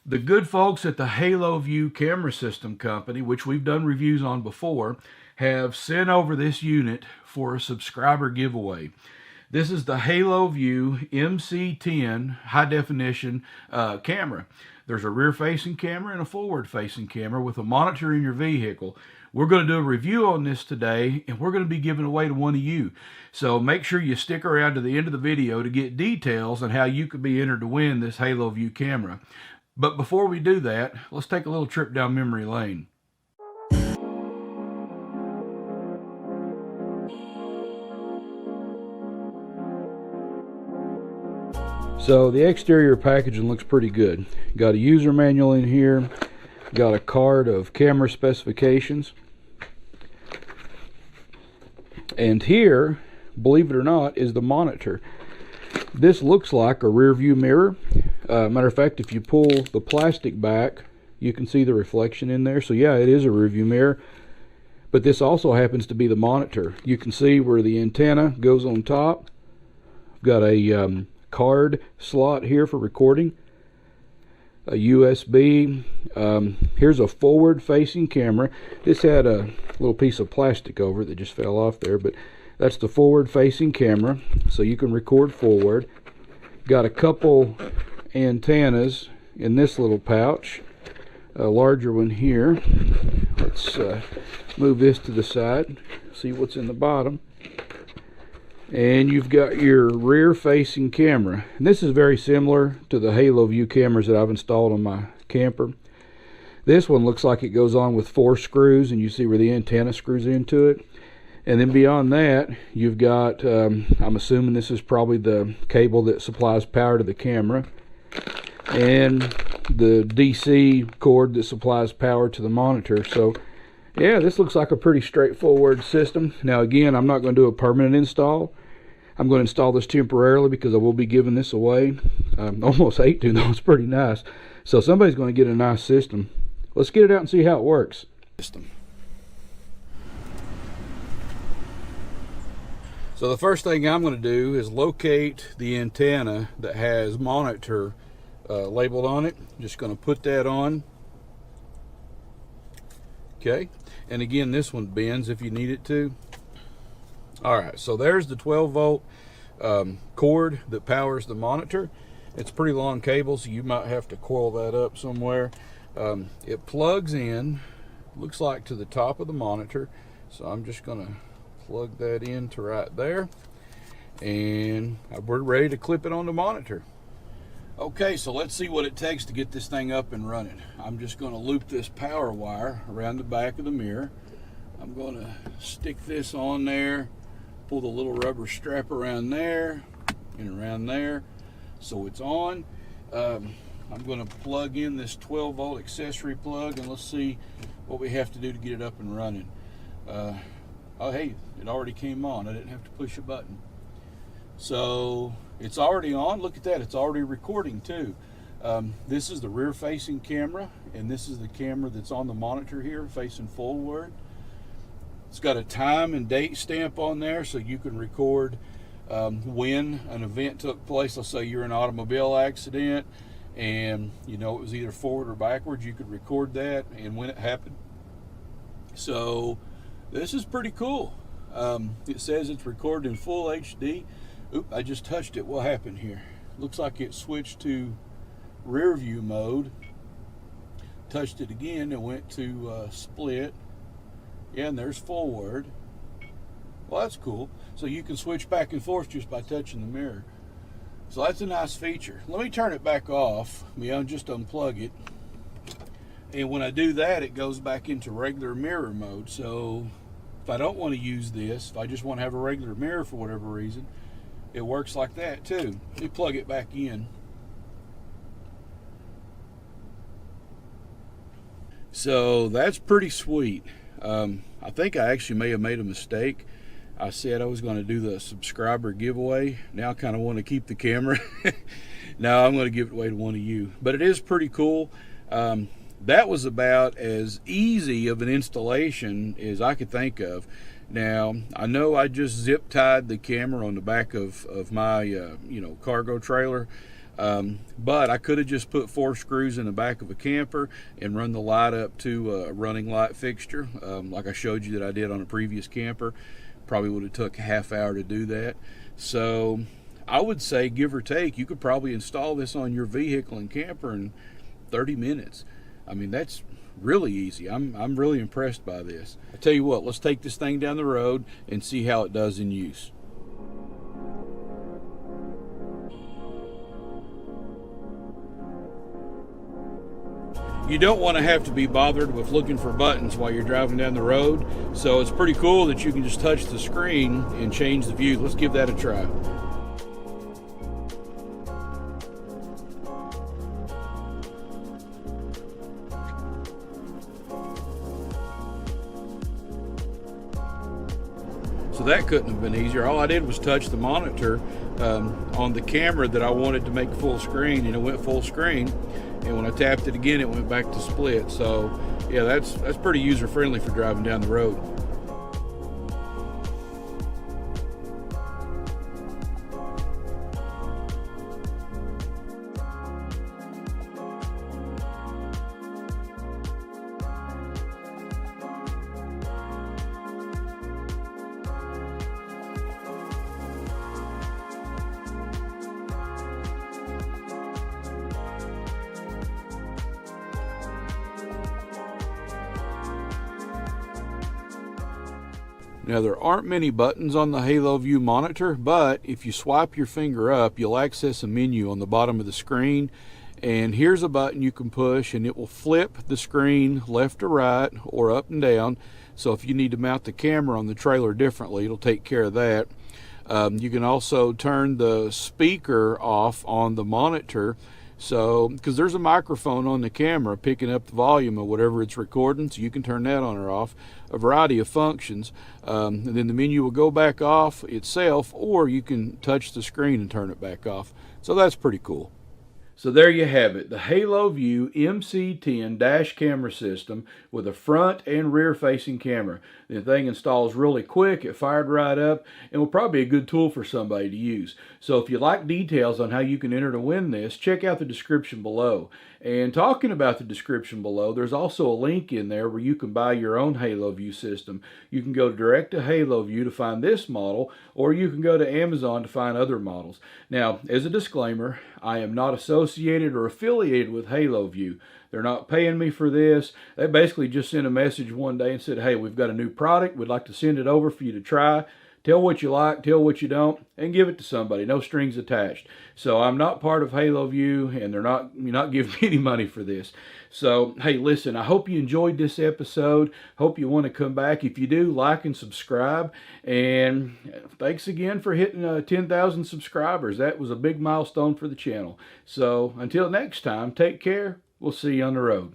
The good folks at the Haloview Camera System Company, which we've done reviews on before, have sent over this unit for a subscriber giveaway. This is the Haloview MC10 high definition camera. There's a rear facing camera and a forward facing camera with a monitor in your vehicle. We're going to do a review on this today, and we're going to be giving away to one of you. So make sure you stick around to the end of the video to get details on how you could be entered to win this Haloview camera. But before we do that, let's take a little trip down memory lane. So the exterior packaging looks pretty good. Got a user manual in here, got a card of camera specifications, and here, believe it or not, is the monitor. This looks like a rear view mirror. Matter of fact, if you pull the plastic back, you can see the reflection in there. So yeah, it is a rear view mirror. But this also happens to be the monitor. You can see where the antenna goes on top. I've got a card slot here for recording. A USB. Here's a forward facing camera. This had a little piece of plastic over it that just fell off there, but that's the forward facing camera, so you can record forward. Got a couple antennas in this little pouch, a larger one here. Let's move this to the side, see what's in the bottom. And you've got your rear facing camera, and this is very similar to the Haloview cameras that I've installed on my camper. This one looks like it goes on with 4 screws, and you see where the antenna screws into it. And then beyond that, you've got, I'm assuming this is probably the cable that supplies power to the camera, and the DC cord that supplies power to the monitor. So yeah, this looks like a pretty straightforward system. Now again, I'm not going to do a permanent install. I'm going to install this temporarily because I will be giving this away. I almost hate to, though. It's pretty nice. So somebody's going to get a nice system. Let's get it out and see how it works. So the first thing I'm going to do is locate the antenna that has monitor labeled on it. Just going to put that on. Okay, and again, this one bends if you need it to. Alright, so there's the 12-volt cord that powers the monitor. It's a pretty long cable, so you might have to coil that up somewhere. It plugs in, looks like to the top of the monitor, so I'm just going to plug that into right there, and we're ready to clip it on the monitor. Okay, so let's see what it takes to get this thing up and running. I'm just going to loop this power wire around the back of the mirror. I'm going to stick this on there, pull the little rubber strap around there and around there so it's on. I'm going to plug in this 12-volt accessory plug, and let's see what we have to do to get it up and running. Oh hey, it already came on. I didn't have to push a button. So it's already on. Look at that, it's already recording too. This is the rear facing camera, and this is the camera that's on the monitor here facing forward. It's got a time and date stamp on there, so you can record when an event took place. Let's say you're in an automobile accident and you know it was either forward or backwards, you could record that and when it happened. So this is pretty cool. It says it's recorded in full HD. Oop, I just touched it. What happened here? Looks like it switched to rear view mode. Touched it again and went to split. Yeah, and there's forward. Well, that's cool. So you can switch back and forth just by touching the mirror. So that's a nice feature. Let me turn it back off. I'll just unplug it. And when I do that, it goes back into regular mirror mode. So if I don't want to use this, if I just want to have a regular mirror for whatever reason, it works like that too. Let me plug it back in. So that's pretty sweet. I think I actually may have made a mistake. I said I was going to do the subscriber giveaway. Now I kind of want to keep the camera. Now I'm going to give it away to one of you. But it is pretty cool. That was about as easy of an installation as I could think of. Now, I know I just zip tied the camera on the back of my cargo trailer, But I could have just put 4 screws in the back of a camper and run the light up to a running light fixture, like I showed you that I did on a previous camper. Probably would have took a half hour to do that. So I would say, give or take, you could probably install this on your vehicle and camper in 30 minutes. I mean, that's really easy. I'm really impressed by this. I tell you what, let's take this thing down the road and see how it does in use. You don't want to have to be bothered with looking for buttons while you're driving down the road, so it's pretty cool that you can just touch the screen and change the view. Let's give that a try. So that couldn't have been easier. All I did was touch the monitor on the camera that I wanted to make full screen, and it went full screen. And when I tapped it again, it went back to split. So yeah, that's pretty user friendly for driving down the road. Now, there aren't many buttons on the Haloview monitor, but if you swipe your finger up, you'll access a menu on the bottom of the screen. And here's a button you can push, and it will flip the screen left to right or up and down. So if you need to mount the camera on the trailer differently, it'll take care of that. You can also turn the speaker off on the monitor. So, because there's a microphone on the camera picking up the volume of whatever it's recording, so you can turn that on or off. A variety of functions. And then the menu will go back off itself, or you can touch the screen and turn it back off. So that's pretty cool. So there you have it, the Haloview MC10 dash camera system with a front and rear facing camera. The thing installs really quick, it fired right up, and will probably be a good tool for somebody to use. So if you'd like details on how you can enter to win this, check out the description below. And talking about the description below, there's also a link in there where you can buy your own Haloview system. You can go direct to Haloview to find this model, or you can go to Amazon to find other models. Now, as a disclaimer, I am not associated or affiliated with Haloview. They're not paying me for this. They basically just sent a message one day and said, hey, we've got a new product. We'd like to send it over for you to try. Tell what you like, tell what you don't, and give it to somebody. No strings attached. So I'm not part of Haloview, and you're not giving me any money for this. So, hey, listen, I hope you enjoyed this episode. Hope you want to come back. If you do, like and subscribe. And thanks again for hitting 10,000 subscribers. That was a big milestone for the channel. So until next time, take care. We'll see you on the road.